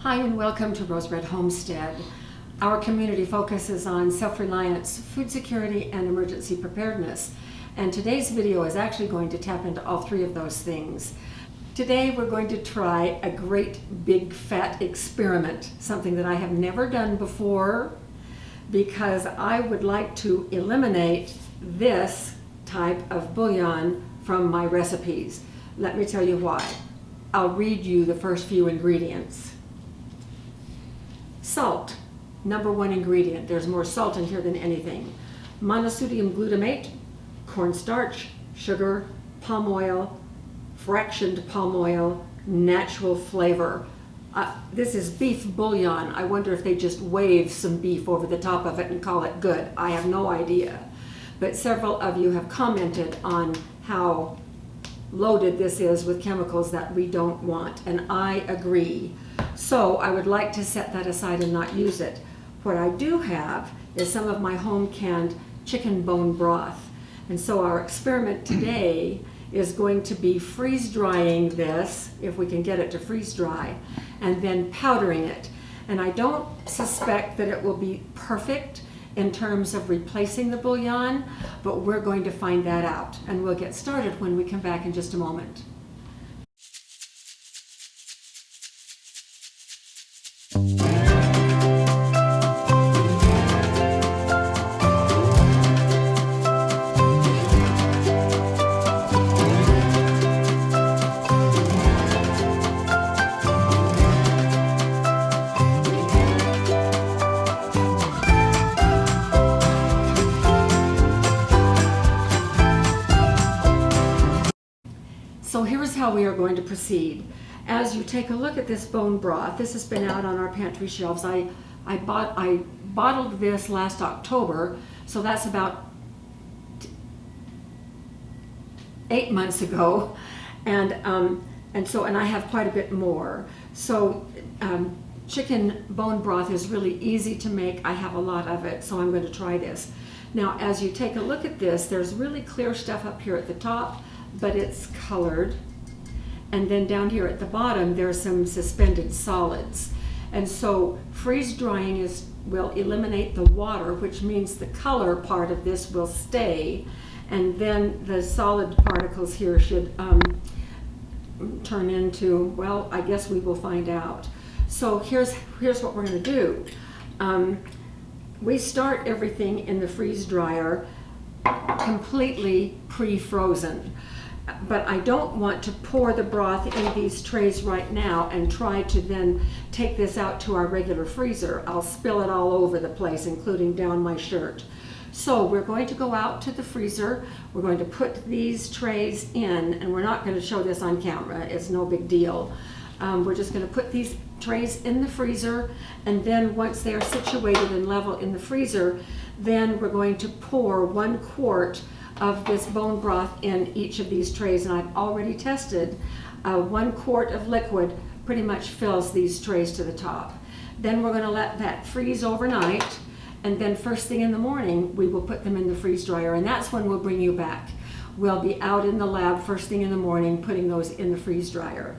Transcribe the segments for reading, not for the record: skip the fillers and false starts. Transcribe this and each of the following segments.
Hi and welcome to Rose Red Homestead. Our community focuses on self-reliance, food security, and emergency preparedness. And today's video is actually going to tap into all three of those things. Today we're going to try a great big fat experiment, something that I have never done before, because I would like to eliminate this type of bouillon from my recipes. Let me tell you why. I'll read you the first few ingredients. Salt, number one ingredient. There's more salt in here than anything. Monosodium glutamate, cornstarch, sugar, palm oil, fractioned palm oil, natural flavor. This is beef bouillon. I wonder if they just wave some beef over the top of it and call it good. I have no idea. But several of you have commented on how loaded this is with chemicals that we don't want, and I agree. So I would like to set that aside and not use it. What I do have is some of my home canned chicken bone broth. And so our experiment today is going to be freeze drying this, if we can get it to freeze dry, and then powdering it. And I don't suspect that it will be perfect in terms of replacing the bouillon, but we're going to find that out. And we'll get started when we come back in just a moment. So here's how we are going to proceed. As you take a look at this bone broth, this has been out on our pantry shelves. I bottled this last October, so that's about 8 months ago, and I have quite a bit more. So chicken bone broth is really easy to make. I have a lot of it, so I'm going to try this. Now, as you take a look at this, there's really clear stuff up here at the top, but it's colored. And then down here at the bottom, there's some suspended solids. And so freeze drying will eliminate the water, which means the color part of this will stay. And then the solid particles here should turn into, well, I guess we will find out. So here's what we're going to do. We start everything in the freeze dryer completely pre-frozen. But I don't want to pour the broth in these trays right now and try to then take this out to our regular freezer. I'll spill it all over the place, including down my shirt. So we're going to go out to the freezer. We're going to put these trays in, and we're not going to show this on camera. It's no big deal. We're just going to put these trays in the freezer, and then once they are situated and level in the freezer, then we're going to pour 1 quart of this bone broth in each of these trays. And I've already tested 1 quart of liquid pretty much fills these trays to the top. Then we're going to let that freeze overnight, and then first thing in the morning we will put them in the freeze dryer, and that's when we'll bring you back. We'll be out in the lab first thing in the morning putting those in the freeze dryer,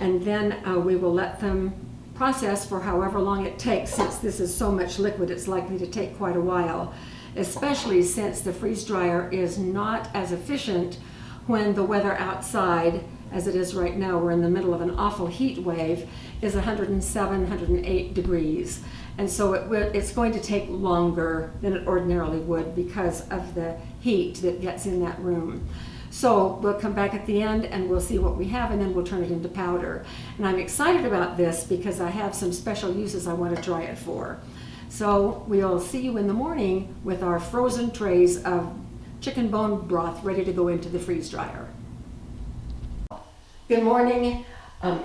and then we will let them process for however long it takes. Since this is so much liquid, it's likely to take quite a while, especially since the freeze dryer is not as efficient when the weather outside, as it is right now, we're in the middle of an awful heat wave, is 107, 108 degrees. And so it's going to take longer than it ordinarily would because of the heat that gets in that room. So we'll come back at the end and we'll see what we have, and then we'll turn it into powder. And I'm excited about this because I have some special uses I want to try it for. So we'll see you in the morning with our frozen trays of chicken bone broth ready to go into the freeze dryer. Good morning.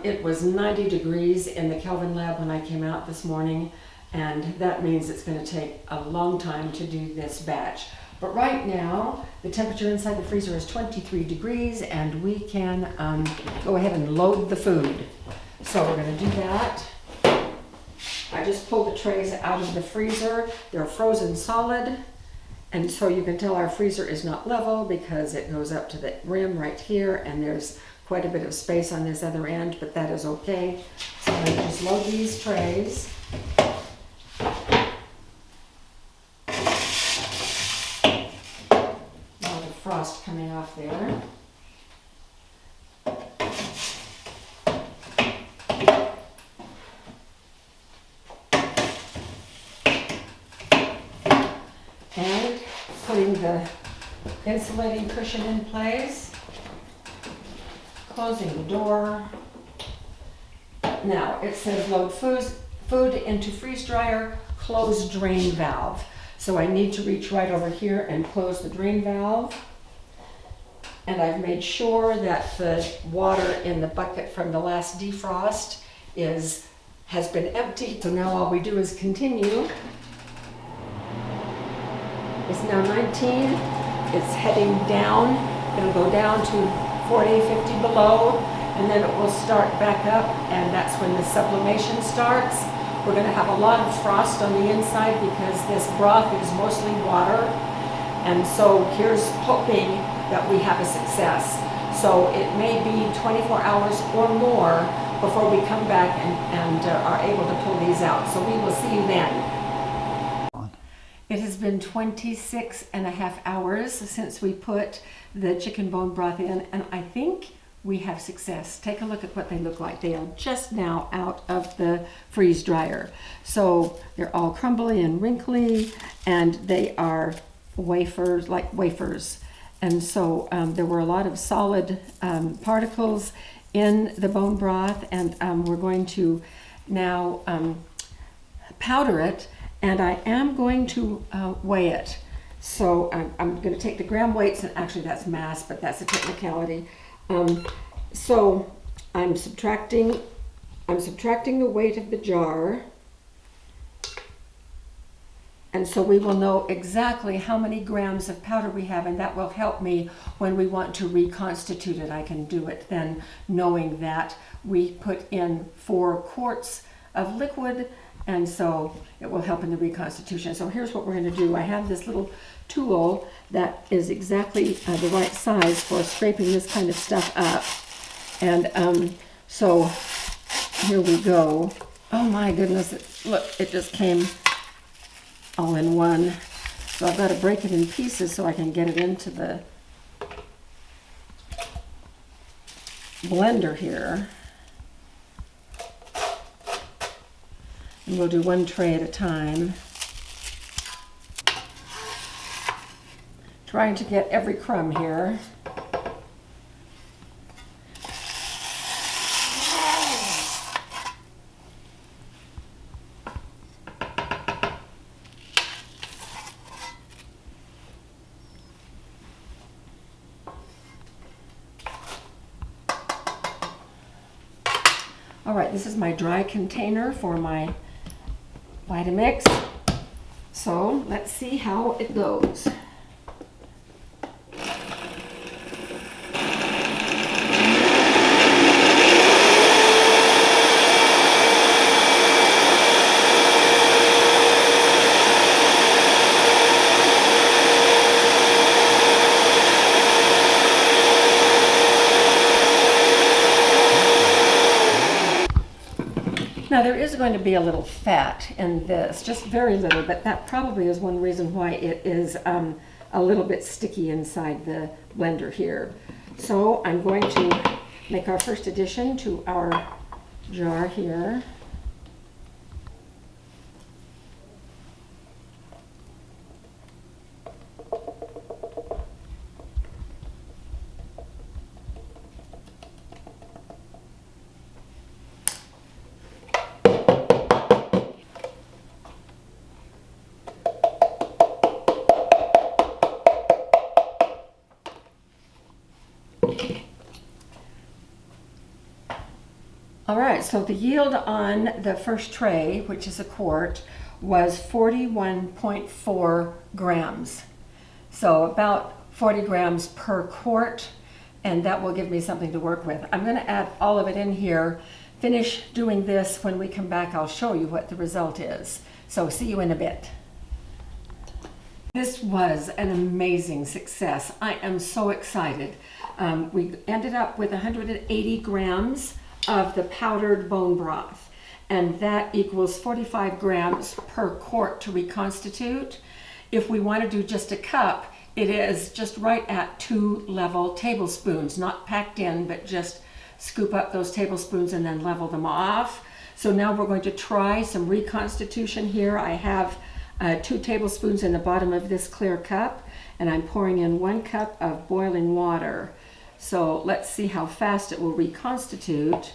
It was 90 degrees in the Kelvin lab when I came out this morning, and that means it's going to take a long time to do this batch. But right now, the temperature inside the freezer is 23 degrees, and we can go ahead and load the food. So we're going to do that. I just pulled the trays out of the freezer. They're frozen solid, and so you can tell our freezer is not level because it goes up to the rim right here, and there's quite a bit of space on this other end, but that is okay. So I'm going to just load these trays. Frost coming off there. And putting the insulating cushion in place, closing the door. Now it says load food into freeze dryer, close drain valve. So I need to reach right over here and close the drain valve. And I've made sure that the water in the bucket from the last defrost has been emptied. So now all we do is continue. It's now 19. It's heading down. It'll go down to 40, 50 below, and then it will start back up, and that's when the sublimation starts. We're going to have a lot of frost on the inside because this broth is mostly water. And so here's hoping that we have a success. So it may be 24 hours or more before we come back and are able to pull these out. So we will see you then. It has been 26 and a half hours since we put the chicken bone broth in, and I think we have success. Take a look at what they look like. They are just now out of the freeze dryer. So they're all crumbly and wrinkly, and they are wafers, like wafers. And so there were a lot of solid particles in the bone broth, and we're going to now powder it, and I am going to weigh it. So I'm going to take the gram weights, and actually that's mass, but that's a technicality. So I'm subtracting the weight of the jar, and so we will know exactly how many grams of powder we have, and that will help me when we want to reconstitute it. I can do it then knowing that we put in 4 quarts of liquid, and so it will help in the reconstitution. So here's what we're going to do. I have this little tool that is exactly the right size for scraping this kind of stuff up. And so here we go. Oh my goodness, look, it just came all in one. So I've got to break it in pieces so I can get it into the blender here. And we'll do 1 tray at a time. Trying to get every crumb here. All right, this is my dry container for my Vitamix. So let's see how it goes. Now there is going to be a little fat in this, just very little, but that probably is one reason why it is a little bit sticky inside the blender here. So I'm going to make our first addition to our jar here. All right, so the yield on the first tray, which is a quart, was 41.4 grams. So about 40 grams per quart, and that will give me something to work with. I'm going to add all of it in here, finish doing this. When we come back, I'll show you what the result is. So see you in a bit. This was an amazing success. I am so excited. We ended up with 180 grams of the powdered bone broth, and that equals 45 grams per quart to reconstitute. If we want to do just a cup, it is just right at 2 level tablespoons, not packed in, but just scoop up those tablespoons and then level them off. So now we're going to try some reconstitution here. I have 2 tablespoons in the bottom of this clear cup, and I'm pouring in 1 cup of boiling water. So let's see how fast it will reconstitute.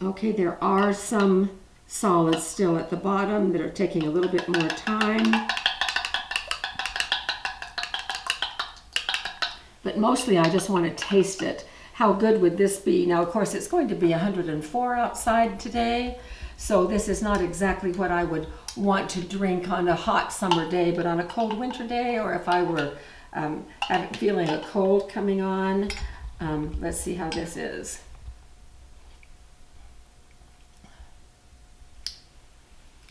Okay, there are some solids still at the bottom that are taking a little bit more time. But mostly I just want to taste it. How good would this be? Now, of course, it's going to be 104 outside today, so this is not exactly what I would want to drink on a hot summer day, but on a cold winter day, or if I were feeling a cold coming on. Let's see how this is.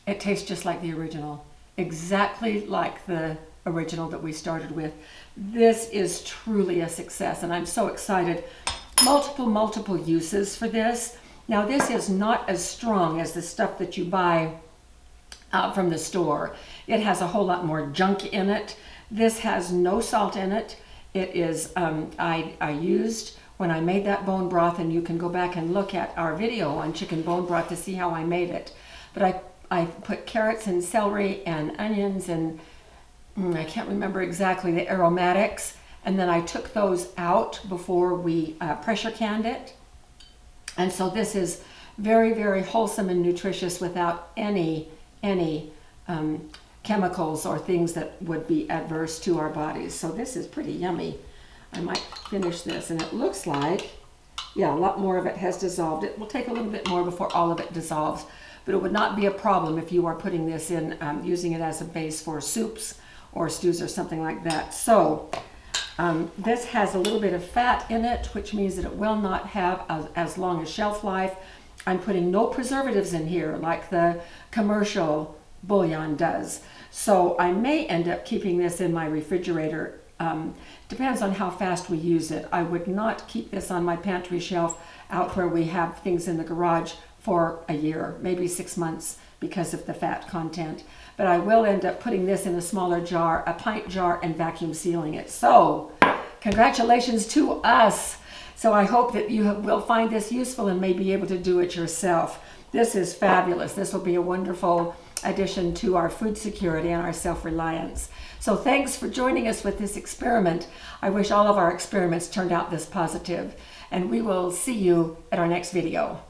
It tastes just like the original, exactly like the original that we started with. This is truly a success, and I'm so excited. Multiple uses for this. Now, this is not as strong as the stuff that you buy from the store. It has a whole lot more junk in it. This has no salt in it. It is, I used when I made that bone broth, and you can go back and look at our video on chicken bone broth to see how I made it. But I put carrots and celery and onions and I can't remember exactly the aromatics, and then I took those out before we pressure canned it. And so this is very wholesome and nutritious without any chemicals or things that would be adverse to our bodies. So this is pretty yummy. I might finish this, and it looks like, yeah, a lot more of it has dissolved. It will take a little bit more before all of it dissolves, but it would not be a problem if you are putting this in, using it as a base for soups or stews or something like that. So this has a little bit of fat in it, which means that it will not have as long a shelf life. I'm putting no preservatives in here like the commercial bouillon does. So I may end up keeping this in my refrigerator. Depends on how fast we use it. I would not keep this on my pantry shelf out where we have things in the garage for a year, maybe 6 months, because of the fat content. But I will end up putting this in a smaller jar, a pint jar, and vacuum sealing it. So congratulations to us. So I hope that you will find this useful and may be able to do it yourself. This is fabulous. This will be a wonderful addition to our food security and our self-reliance. So thanks for joining us with this experiment. I wish all of our experiments turned out this positive, and we will see you at our next video.